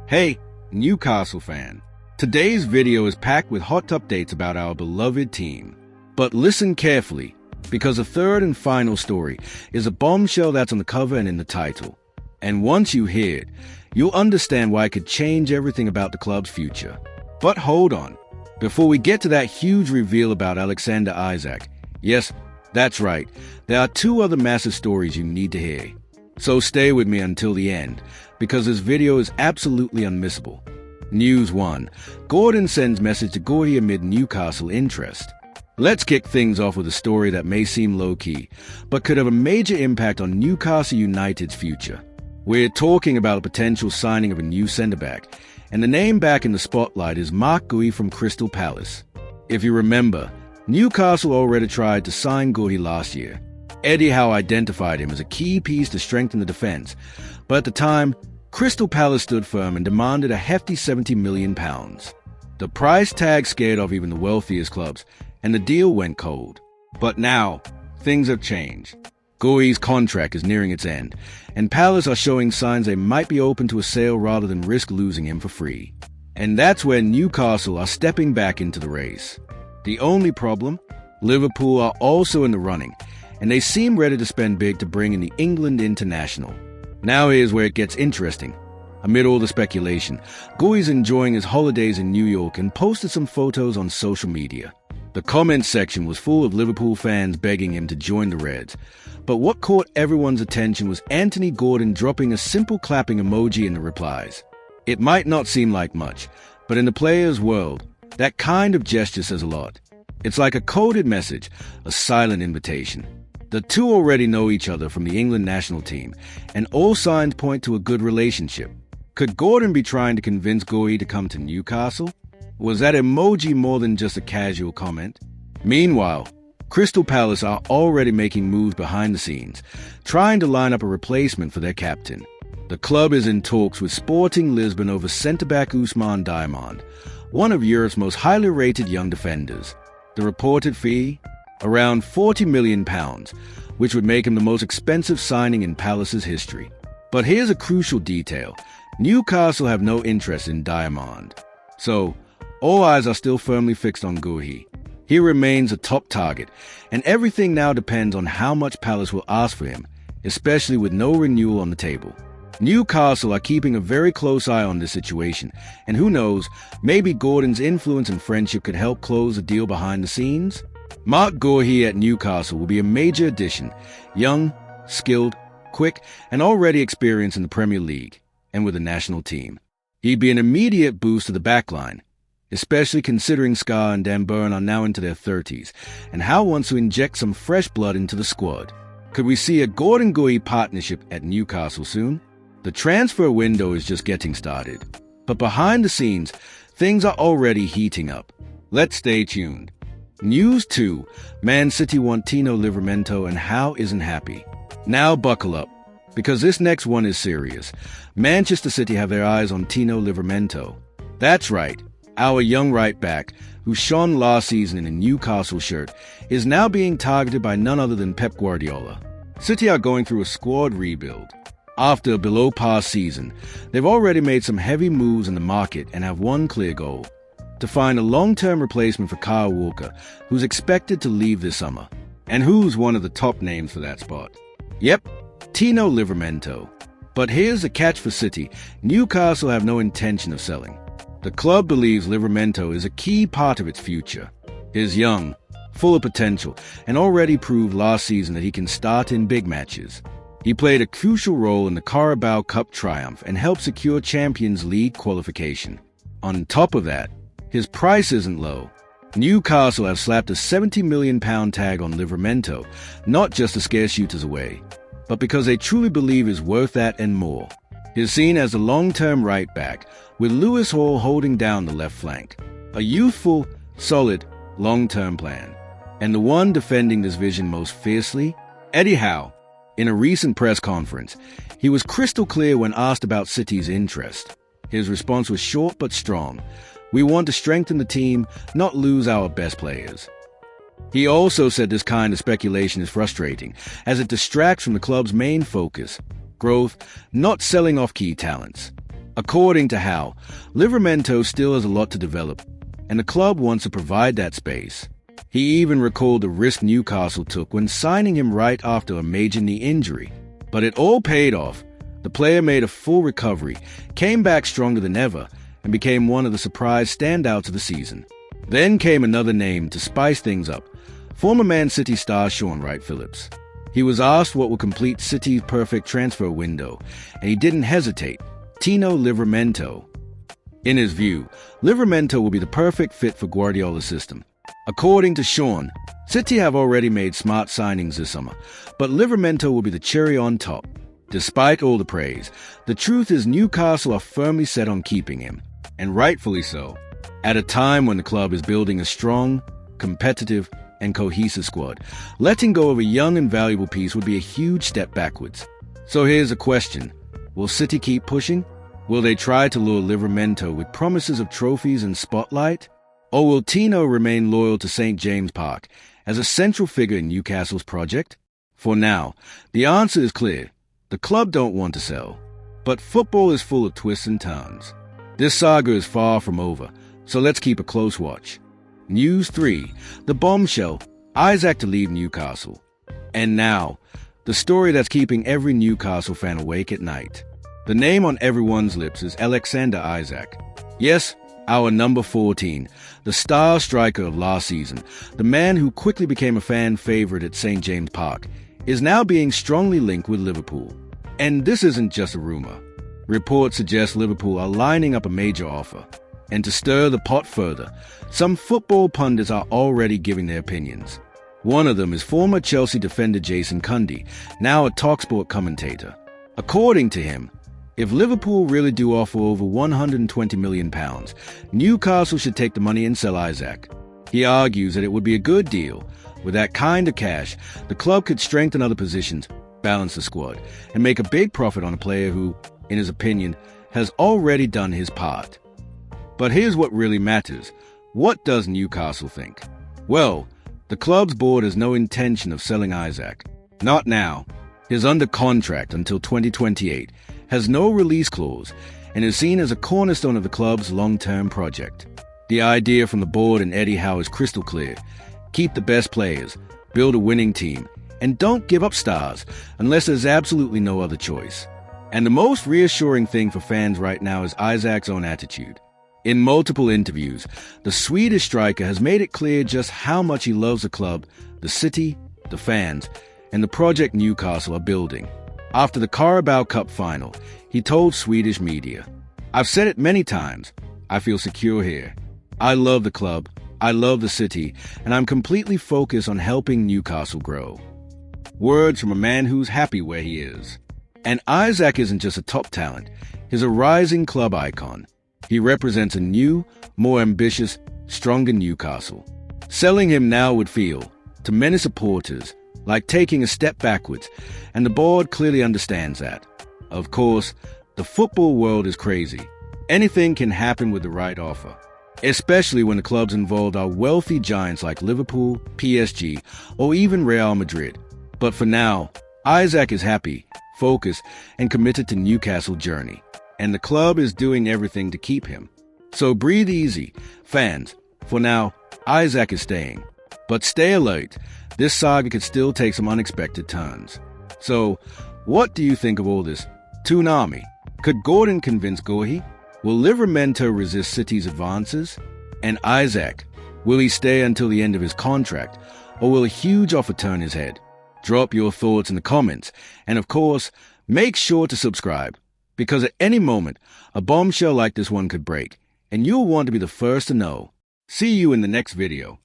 Hey, Newcastle fan. Today's video is packed with hot updates about our beloved team. But listen carefully, because the third and final story is a bombshell that's on the cover and in the title. And once you hear it, you'll understand why it could change everything about the club's future. But hold on. Before we get to that huge reveal about Alexander Isak, yes, that's right, there are two other massive stories you need to hear. So stay with me until the end, because this video is absolutely unmissable. News 1. Gordon sends message to Guehi amid Newcastle interest. Let's kick things off with a story that may seem low-key, but could have a major impact on Newcastle United's future. We're talking about a potential signing of a new centre-back, and the name back in the spotlight is Guehi from Crystal Palace. If you remember, Newcastle already tried to sign Guehi last year. Eddie Howe identified him as a key piece to strengthen the defense, but at the time, Crystal Palace stood firm and demanded a hefty £70 million. The price tag scared off even the wealthiest clubs, and the deal went cold. But now, things have changed. Guehi's contract is nearing its end, and Palace are showing signs they might be open to a sale rather than risk losing him for free. And that's where Newcastle are stepping back into the race. The only problem? Liverpool are also in the running, and they seem ready to spend big to bring in the England international. Now here's where it gets interesting. Amid all the speculation, Guehi's enjoying his holidays in New York and posted some photos on social media. The comments section was full of Liverpool fans begging him to join the Reds. But what caught everyone's attention was Anthony Gordon dropping a simple clapping emoji in the replies. It might not seem like much, but in the player's world, that kind of gesture says a lot. It's like a coded message, a silent invitation. The two already know each other from the England national team, and all signs point to a good relationship. Could Gordon be trying to convince Guehi to come to Newcastle? Was that emoji more than just a casual comment? Meanwhile, Crystal Palace are already making moves behind the scenes, trying to line up a replacement for their captain. The club is in talks with Sporting Lisbon over centre-back Ousmane Diamond, one of Europe's most highly rated young defenders. The reported fee? Around £40 million, which would make him the most expensive signing in Palace's history. But here's a crucial detail. Newcastle have no interest in Diamond. So, all eyes are still firmly fixed on Guehi. He remains a top target, and everything now depends on how much Palace will ask for him, especially with no renewal on the table. Newcastle are keeping a very close eye on this situation, and who knows, maybe Gordon's influence and friendship could help close the deal behind the scenes? Guehi at Newcastle will be a major addition, young, skilled, quick, and already experienced in the Premier League, and with the national team. He'd be an immediate boost to the backline, especially considering Scar and Dan Burn are now into their 30s, and Howe wants to inject some fresh blood into the squad. Could we see a Gordon-Guehi partnership at Newcastle soon? The transfer window is just getting started, but behind the scenes, things are already heating up. Let's stay tuned. News 2. Man City want Tino Livramento and Howe isn't happy. Now buckle up, because this next one is serious. Manchester City have their eyes on Tino Livramento. That's right, our young right-back, who shone last season in a Newcastle shirt, is now being targeted by none other than Pep Guardiola. City are going through a squad rebuild. After a below-par season, they've already made some heavy moves in the market and have one clear goal: to find a long-term replacement for Kyle Walker, who's expected to leave this summer. And who's one of the top names for that spot? Yep, Tino Livramento. But here's the catch for City. Newcastle have no intention of selling. The club believes Livramento is a key part of its future. He's young, full of potential, and already proved last season that he can start in big matches. He played a crucial role in the Carabao Cup triumph and helped secure Champions League qualification. On top of that, his price isn't low. Newcastle have slapped a £70 million tag on Livramento, not just to scare shooters away, but because they truly believe he's worth that and more. He's seen as a long-term right-back, with Lewis Hall holding down the left flank. A youthful, solid, long-term plan. And the one defending this vision most fiercely? Eddie Howe. In a recent press conference, he was crystal clear when asked about City's interest. His response was short but strong. We want to strengthen the team, not lose our best players. He also said this kind of speculation is frustrating, as it distracts from the club's main focus: growth, not selling off key talents. According to Howe, Livramento still has a lot to develop, and the club wants to provide that space. He even recalled the risk Newcastle took when signing him right after a major knee injury. But it all paid off. The player made a full recovery, came back stronger than ever, and became one of the surprise standouts of the season. Then came another name to spice things up, former Man City star Sean Wright-Phillips. He was asked what would complete City's perfect transfer window, and he didn't hesitate. Tino Livramento. In his view, Livramento will be the perfect fit for Guardiola's system. According to Sean, City have already made smart signings this summer, but Livramento will be the cherry on top. Despite all the praise, the truth is Newcastle are firmly set on keeping him, and rightfully so. At a time when the club is building a strong, competitive, and cohesive squad, letting go of a young and valuable piece would be a huge step backwards. So here's a question. Will City keep pushing? Will they try to lure Livramento with promises of trophies and spotlight? Or will Tino remain loyal to St. James Park as a central figure in Newcastle's project? For now, the answer is clear. The club don't want to sell. But football is full of twists and turns. This saga is far from over, so let's keep a close watch. News 3. The bombshell. Isaac to leave Newcastle. And now, the story that's keeping every Newcastle fan awake at night. The name on everyone's lips is Alexander Isak. Yes, our number 14, the star striker of last season, the man who quickly became a fan favorite at St. James Park, is now being strongly linked with Liverpool. And this isn't just a rumor. Reports suggest Liverpool are lining up a major offer. And to stir the pot further, some football pundits are already giving their opinions. One of them is former Chelsea defender Jason Cundy, now a TalkSport commentator. According to him, if Liverpool really do offer over £120 million, Newcastle should take the money and sell Isaac. He argues that it would be a good deal. With that kind of cash, the club could strengthen other positions, balance the squad, and make a big profit on a player who, in his opinion, has already done his part. But here's what really matters. What does Newcastle think? Well, the club's board has no intention of selling Isaac. Not now. He's under contract until 2028, has no release clause, and is seen as a cornerstone of the club's long-term project. The idea from the board and Eddie Howe is crystal clear. Keep the best players, build a winning team, and don't give up stars unless there's absolutely no other choice. And the most reassuring thing for fans right now is Isaac's own attitude. In multiple interviews, the Swedish striker has made it clear just how much he loves the club, the city, the fans, and the project Newcastle are building. After the Carabao Cup final, he told Swedish media, "I've said it many times, I feel secure here. I love the club, I love the city, and I'm completely focused on helping Newcastle grow." Words from a man who's happy where he is. And Isaac isn't just a top talent, he's a rising club icon. He represents a new, more ambitious, stronger Newcastle. Selling him now would feel, to many supporters, like taking a step backwards, and the board clearly understands that. Of course, the football world is crazy. Anything can happen with the right offer, especially when the clubs involved are wealthy giants like Liverpool, PSG, or even Real Madrid. But for now, Isaac is happy, focused, and committed to Newcastle's journey. And the club is doing everything to keep him. So breathe easy, fans. For now, Isaac is staying. But stay alert. This saga could still take some unexpected turns. So, what do you think of all this? Toon Army. Could Gordon convince Gorhi? Will Livramento resist City's advances? And Isaac, will he stay until the end of his contract? Or will a huge offer turn his head? Drop your thoughts in the comments. And of course, make sure to subscribe. Because at any moment, a bombshell like this one could break, and you'll want to be the first to know. See you in the next video.